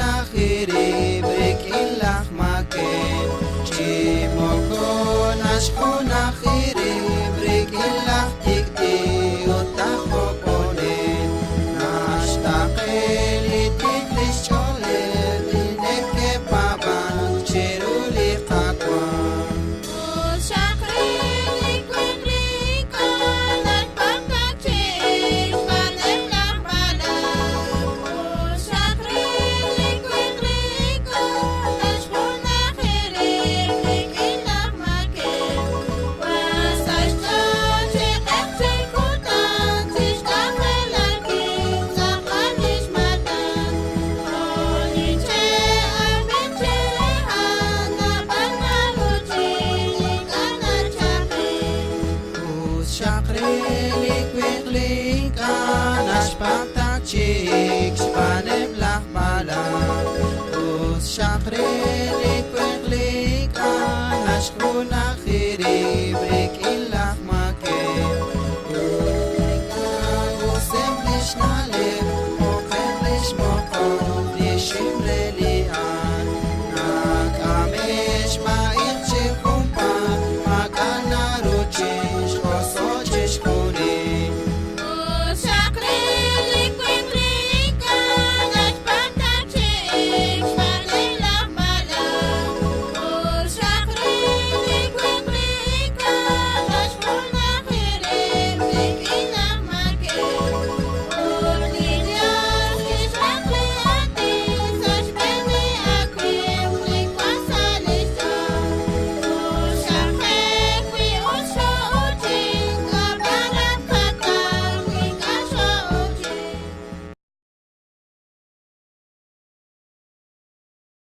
השכונה חירי בריקין לך מקן שמוקון השכונה חירי בריקין לך תקדי אותך בופונן נשתקל תקלי שולל לנקה בבן שירו לי חכוון Chicks, panem lach balan Us shachre likwe klika Hashkuna chiri brik